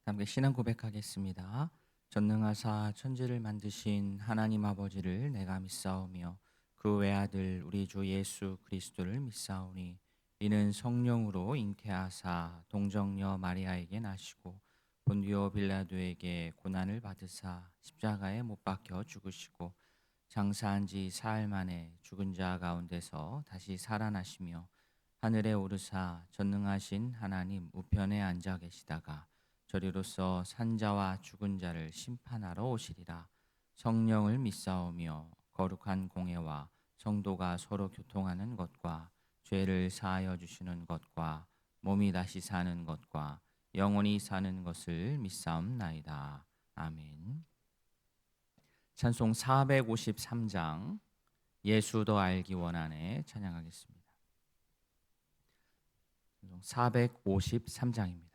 함께 신앙 고백하겠습니다. 전능하사 천지를 만드신 하나님 아버지를 내가 믿사오며 그 외아들 우리 주 예수 그리스도를 믿사오니 이는 성령으로 잉태하사 동정녀 마리아에게 나시고 본디오 빌라도에게 고난을 받으사 십자가에 못 박혀 죽으시고 장사한 지 사흘 만에 죽은 자 가운데서 다시 살아나시며 하늘에 오르사 전능하신 하나님 우편에 앉아 계시다가 저리로서 산자와 죽은 자를 심판하러 오시리라. 성령을 믿사오며 거룩한 공회와 성도가 서로 교통하는 것과 죄를 사하여 주시는 것과 몸이 다시 사는 것과 영원히 사는 것을 믿사옵나이다. 아멘. 찬송 453장 예수 더 알기 원하네 찬양하겠습니다. 찬송 453장입니다.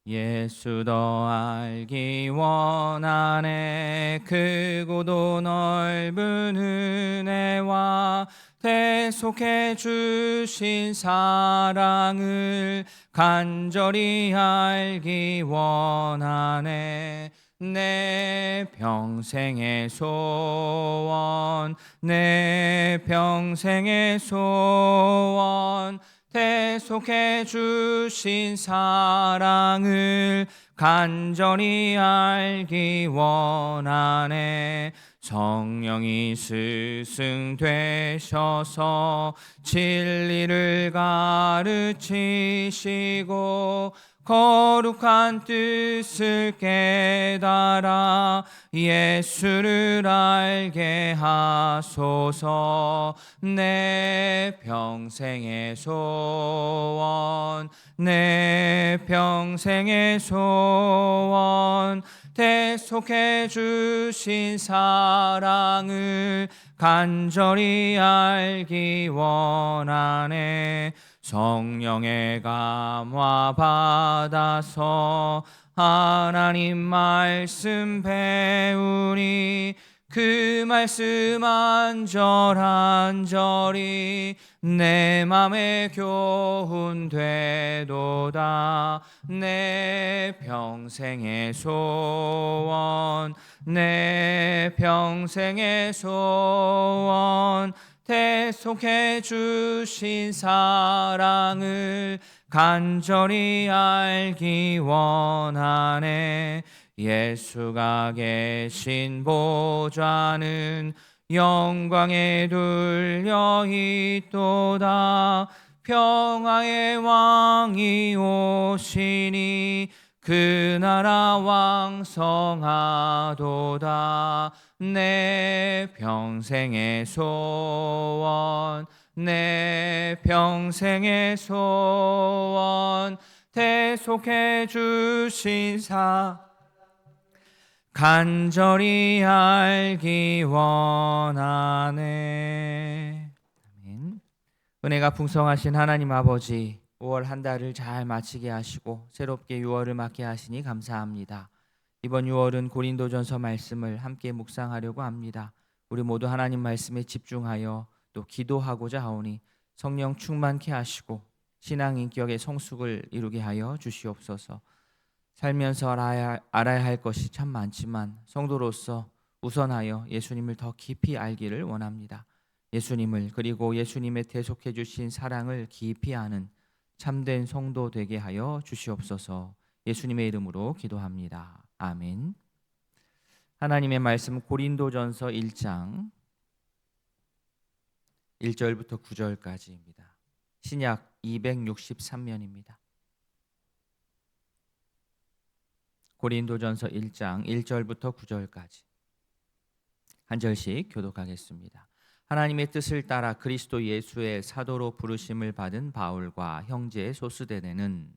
예수 더 알기 원하네 크고도 넓은 은혜와 대속해 주신 사랑을 간절히 알기 원하네 내 평생의 소원 내 평생의 소원 대속해 주신 사랑을 간절히 알기 원하네 성령이 스승 되셔서 진리를 가르치시고 거룩한 뜻을 깨달아 예수를 알게 하소서 내 평생의 소원 내 평생의 소원 대속해 주신 사랑을 간절히 알기 원하네 성령의 감화 받아서 하나님 말씀 배우니 그 말씀 한 절 한 절이 내 맘에 교훈 되도다 내 평생의 소원 내 평생의 소원 대속해 주신 사랑을 간절히 알기 원하네 예수가 계신 보좌는 영광에 둘려 있도다 평화의 왕이 오시니 그 나라 왕성하도다 내 평생의 소원 내 평생의 소원 대속해 주신 간절히 알기 원하네. 아멘. 은혜가 풍성하신 하나님 아버지 5월 한 달을 잘 마치게 하시고 새롭게 6월을 맞게 하시니 감사합니다. 이번 6월은 고린도전서 말씀을 함께 묵상하려고 합니다. 우리 모두 하나님 말씀에 집중하여 또 기도하고자 하오니 성령 충만케 하시고 신앙 인격의 성숙을 이루게 하여 주시옵소서. 살면서 알아야 할 것이 참 많지만 성도로서 우선하여 예수님을 더 깊이 알기를 원합니다. 예수님을 그리고 예수님의 대속해 주신 사랑을 깊이 아는 참된 성도 되게 하여 주시옵소서. 예수님의 이름으로 기도합니다. 아멘. 하나님의 말씀 고린도전서 1장 1절부터 9절까지입니다. 신약 263면입니다. 고린도전서 1장 1절부터 9절까지 한 절씩 교독하겠습니다. 하나님의 뜻을 따라 그리스도 예수의 사도로 부르심을 받은 바울과 형제 소스데네는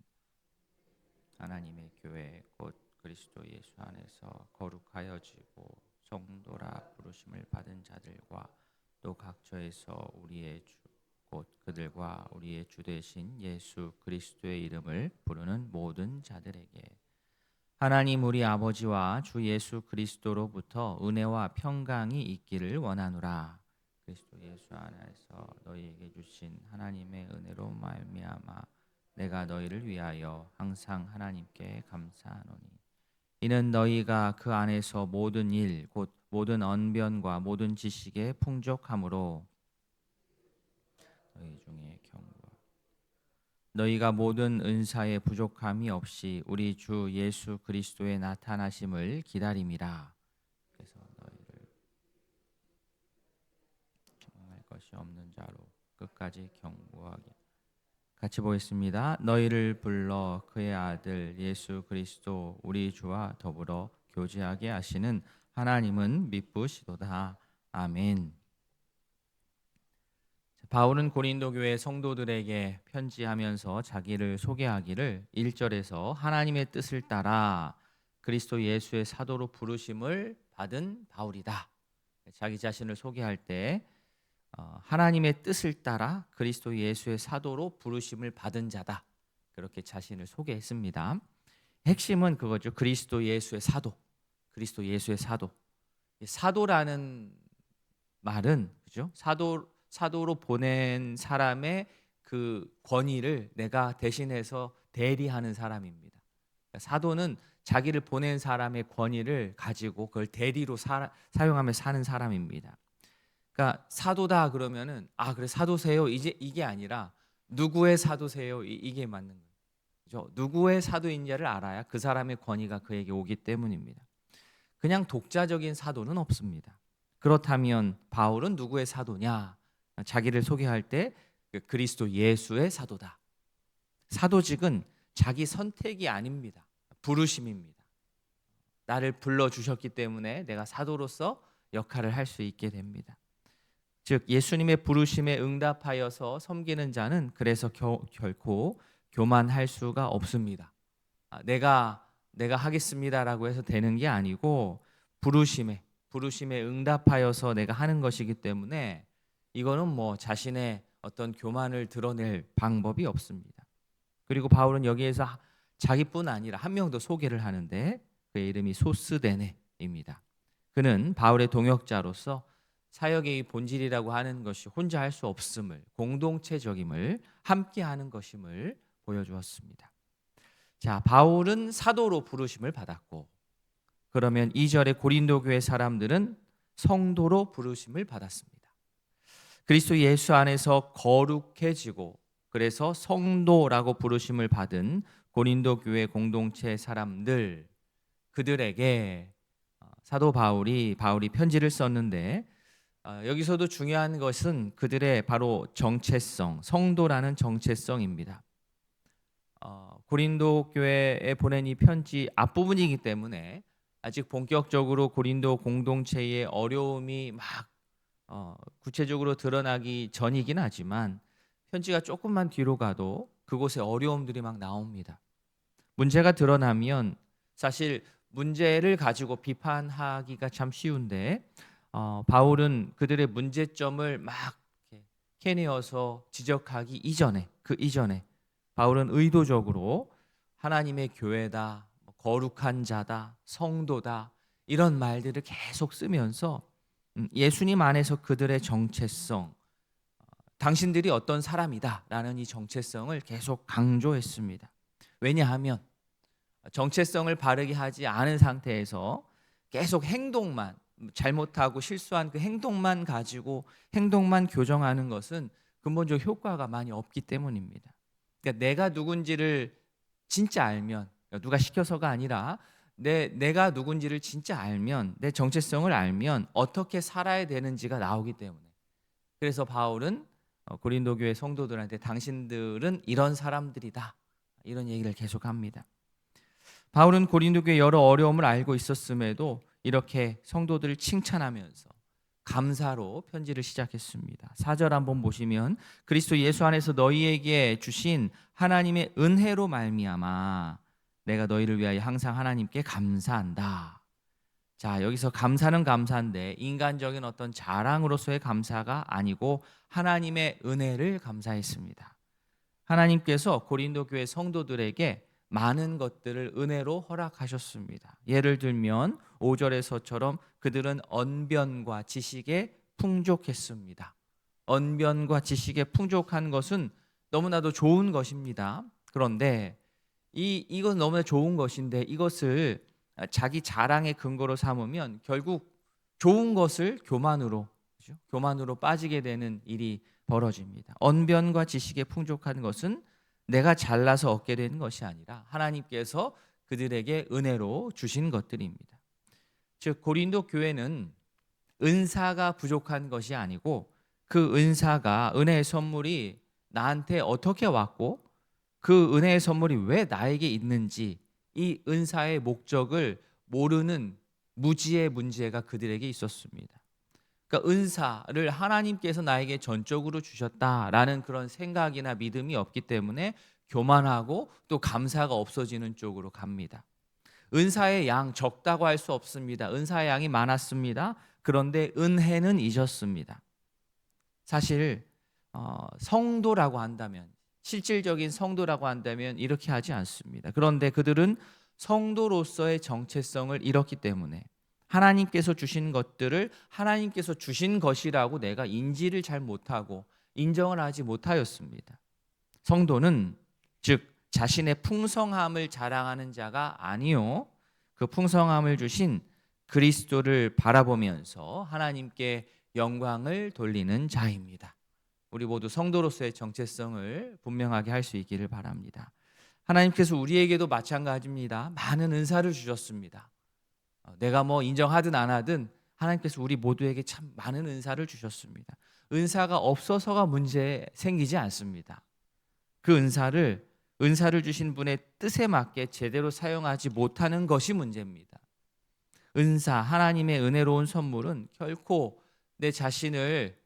하나님의 교회 곧 그리스도 예수 안에서 거룩하여지고 성도라 부르심을 받은 자들과 또 각처에서 우리의 주 곧 그들과 우리의 주 되신 예수 그리스도의 이름을 부르는 모든 자들에게 하나님 우리 아버지와 주 예수 그리스도로부터 은혜와 평강이 있기를 원하노라. 그리스도 예수 안에서 너희에게 주신 하나님의 은혜로 말미암아 내가 너희를 위하여 항상 하나님께 감사하노니 이는 너희가 그 안에서 모든 일 곧 모든 언변과 모든 지식에 풍족함으로 너희 중에 경과 너희가 모든 은사에 부족함이 없이 우리 주 예수 그리스도의 나타나심을 기다림이라. 그래서 너희를 경할 것이 없는 자로 끝까지 경고하게. 같이 보겠습니다. 너희를 불러 그의 아들 예수 그리스도 우리 주와 더불어 교제하게 하시는 하나님은 미쁘시도다. 아멘. 바울은 고린도 교회 성도들에게 편지하면서 자기를 소개하기를 1절에서 하나님의 뜻을 따라 그리스도 예수의 사도로 부르심을 받은 바울이다. 자기 자신을 소개할 때 하나님의 뜻을 따라 그리스도 예수의 사도로 부르심을 받은 자다. 그렇게 자신을 소개했습니다. 핵심은 그거죠. 그리스도 예수의 사도. 그리스도 예수의 사도. 사도라는 말은 그죠? 사도로 보낸 사람의 그 권위를 내가 대신해서 대리하는 사람입니다. 사도는 자기를 보낸 사람의 권위를 가지고 그걸 대리로 사용하며 사는 사람입니다. 그러니까 사도다 그러면은 그래 사도세요 이게 아니라 누구의 사도세요 이게 맞는 거예요. 그죠? 누구의 사도인지를 알아야 그 사람의 권위가 그에게 오기 때문입니다. 그냥 독자적인 사도는 없습니다. 그렇다면 바울은 누구의 사도냐? 자기를 소개할 때 그리스도 예수의 사도다. 사도직은 자기 선택이 아닙니다. 부르심입니다. 나를 불러주셨기 때문에 내가 사도로서 역할을 할 수 있게 됩니다. 즉 예수님의 부르심에 응답하여서 섬기는 자는 그래서 결코 교만할 수가 없습니다. 내가 하겠습니다라고 해서 되는 게 아니고 부르심에 응답하여서 내가 하는 것이기 때문에 이거는 뭐 자신의 어떤 교만을 드러낼 방법이 없습니다. 그리고 바울은 여기에서 자기뿐 아니라 한 명 더 소개를 하는데 그의 이름이 소스데네입니다. 그는 바울의 동역자로서 사역의 본질이라고 하는 것이 혼자 할 수 없음을, 공동체적임을, 함께하는 것임을 보여주었습니다. 자, 바울은 사도로 부르심을 받았고 그러면 2절의 고린도 교회 사람들은 성도로 부르심을 받았습니다. 그리스도 예수 안에서 거룩해지고 그래서 성도라고 부르심을 받은 고린도 교회 공동체 사람들 그들에게 사도 바울이 편지를 썼는데 여기서도 중요한 것은 그들의 바로 정체성, 성도라는 정체성입니다. 고린도 교회에 보낸 이 편지 앞부분이기 때문에 아직 본격적으로 고린도 공동체의 어려움이 막 구체적으로 드러나기 전이긴 하지만 편지가 조금만 뒤로 가도 그곳에 어려움들이 막 나옵니다. 문제가 드러나면 사실 문제를 가지고 비판하기가 참 쉬운데 바울은 그들의 문제점을 막 캐내어서 지적하기 이전에 그 이전에 바울은 의도적으로 하나님의 교회다, 거룩한 자다, 성도다 이런 말들을 계속 쓰면서 예수님 안에서 그들의 정체성, 당신들이 어떤 사람이다라는 이 정체성을 계속 강조했습니다. 왜냐하면 정체성을 바르게 하지 않은 상태에서 계속 행동만 잘못하고 실수한 그 행동만 가지고 행동만 교정하는 것은 근본적 효과가 많이 없기 때문입니다. 그러니까 내가 누군지를 진짜 알면 누가 시켜서가 아니라 내가 누군지를 진짜 알면 내 정체성을 알면 어떻게 살아야 되는지가 나오기 때문에 그래서 바울은 고린도 교회 성도들한테 당신들은 이런 사람들이다 이런 얘기를 계속합니다. 바울은 고린도 교회 여러 어려움을 알고 있었음에도 이렇게 성도들을 칭찬하면서 감사로 편지를 시작했습니다. 4절 한번 보시면 그리스도 예수 안에서 너희에게 주신 하나님의 은혜로 말미암아 내가 너희를 위하여 항상 하나님께 감사한다. 자, 여기서 감사는 감사인데 인간적인 어떤 자랑으로서의 감사가 아니고 하나님의 은혜를 감사했습니다. 하나님께서 고린도 교회 성도들에게 많은 것들을 은혜로 허락하셨습니다. 예를 들면 5절에서처럼 그들은 언변과 지식에 풍족했습니다. 언변과 지식에 풍족한 것은 너무나도 좋은 것입니다. 그런데 이건 너무나 좋은 것인데 이것을 자기 자랑의 근거로 삼으면 결국 좋은 것을 교만으로, 그죠? 교만으로 빠지게 되는 일이 벌어집니다. 언변과 지식에 풍족한 것은 내가 잘나서 얻게 되는 것이 아니라 하나님께서 그들에게 은혜로 주신 것들입니다. 즉 고린도 교회는 은사가 부족한 것이 아니고 그 은사가, 은혜의 선물이 나한테 어떻게 왔고 그 은혜의 선물이 왜 나에게 있는지, 이 은사의 목적을 모르는 무지의 문제가 그들에게 있었습니다. 그러니까 은사를 하나님께서 나에게 전적으로 주셨다라는 그런 생각이나 믿음이 없기 때문에 교만하고 또 감사가 없어지는 쪽으로 갑니다. 은사의 양 적다고 할 수 없습니다. 은사의 양이 많았습니다. 그런데 은혜는 잊었습니다. 사실 성도라고 한다면, 실질적인 성도라고 한다면 이렇게 하지 않습니다. 그런데 그들은 성도로서의 정체성을 잃었기 때문에 하나님께서 주신 것들을 하나님께서 주신 것이라고 내가 인지를 잘 못하고 인정을 하지 못하였습니다. 성도는 즉 자신의 풍성함을 자랑하는 자가 아니요, 그 풍성함을 주신 그리스도를 바라보면서 하나님께 영광을 돌리는 자입니다. 우리 모두 성도로서의 정체성을 분명하게 할 수 있기를 바랍니다. 하나님께서 우리에게도 마찬가지입니다. 많은 은사를 주셨습니다. 내가 뭐 인정하든 안 하든 하나님께서 우리 모두에게 참 많은 은사를 주셨습니다. 은사가 없어서가 문제 생기지 않습니다. 그 은사를 주신 분의 뜻에 맞게 제대로 사용하지 못하는 것이 문제입니다. 은사, 하나님의 은혜로운 선물은 결코 내 자신을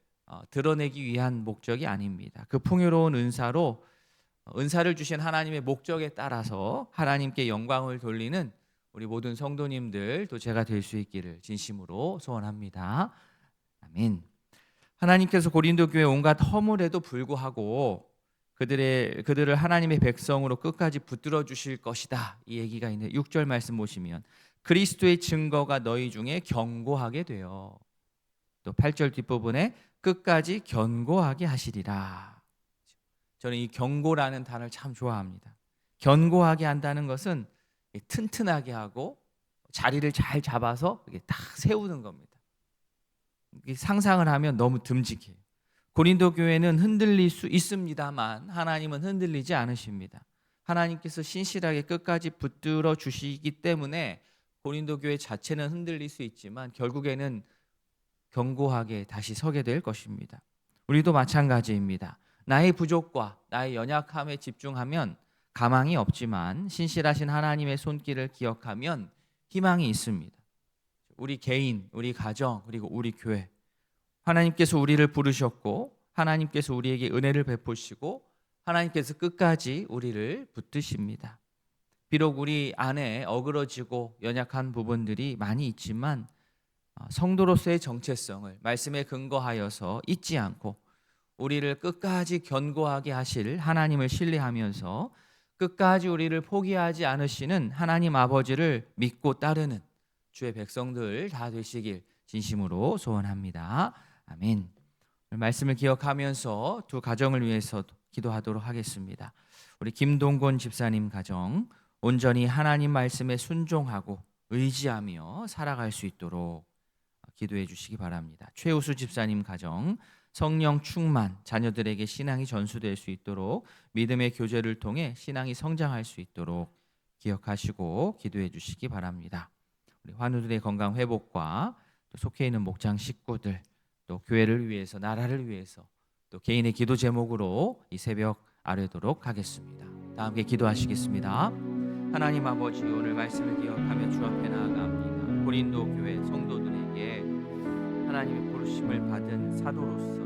드러내기 위한 목적이 아닙니다. 그 풍요로운 은사로 은사를 주신 하나님의 목적에 따라서 하나님께 영광을 돌리는 우리 모든 성도님들 또 제가 될 수 있기를 진심으로 소원합니다. 아멘. 하나님께서 고린도 교회 온갖 허물에도 불구하고 그들을 하나님의 백성으로 끝까지 붙들어 주실 것이다, 이 얘기가 있는데 6절 말씀 보시면 그리스도의 증거가 너희 중에 견고하게 되어, 또 8절 뒷부분에 끝까지 견고하게 하시리라. 저는 이 견고라는 단어를 참 좋아합니다. 견고하게 한다는 것은 튼튼하게 하고 자리를 잘 잡아서 딱 세우는 겁니다. 상상을 하면 너무 듬직해요. 고린도 교회는 흔들릴 수 있습니다만 하나님은 흔들리지 않으십니다. 하나님께서 신실하게 끝까지 붙들어 주시기 때문에 고린도 교회 자체는 흔들릴 수 있지만 결국에는 견고하게 다시 서게 될 것입니다. 우리도 마찬가지입니다. 나의 부족과 나의 연약함에 집중하면 가망이 없지만 신실하신 하나님의 손길을 기억하면 희망이 있습니다. 우리 개인, 우리 가정, 그리고 우리 교회, 하나님께서 우리를 부르셨고 하나님께서 우리에게 은혜를 베푸시고 하나님께서 끝까지 우리를 붙드십니다. 비록 우리 안에 어그러지고 연약한 부분들이 많이 있지만 성도로서의 정체성을 말씀에 근거하여서 잊지 않고 우리를 끝까지 견고하게 하실 하나님을 신뢰하면서 끝까지 우리를 포기하지 않으시는 하나님 아버지를 믿고 따르는 주의 백성들 다 되시길 진심으로 소원합니다. 아멘. 말씀을 기억하면서 두 가정을 위해서 기도하도록 하겠습니다. 우리 김동곤 집사님 가정, 온전히 하나님 말씀에 순종하고 의지하며 살아갈 수 있도록 기도해 주시기 바랍니다. 최우수 집사님 가정, 성령 충만, 자녀들에게 신앙이 전수될 수 있도록 믿음의 교제를 통해 신앙이 성장할 수 있도록 기억하시고 기도해 주시기 바랍니다. 우리 환우들의 건강 회복과 또 속해 있는 목장 식구들, 또 교회를 위해서, 나라를 위해서, 또 개인의 기도 제목으로 이 새벽 아뢰도록 하겠습니다. 다 함께 기도하시겠습니다. 하나님 아버지, 오늘 말씀을 기억하며 주 앞에 나아갑니다. 고린도 교회 성도들에게 하나님의 부르심을 받은 사도로서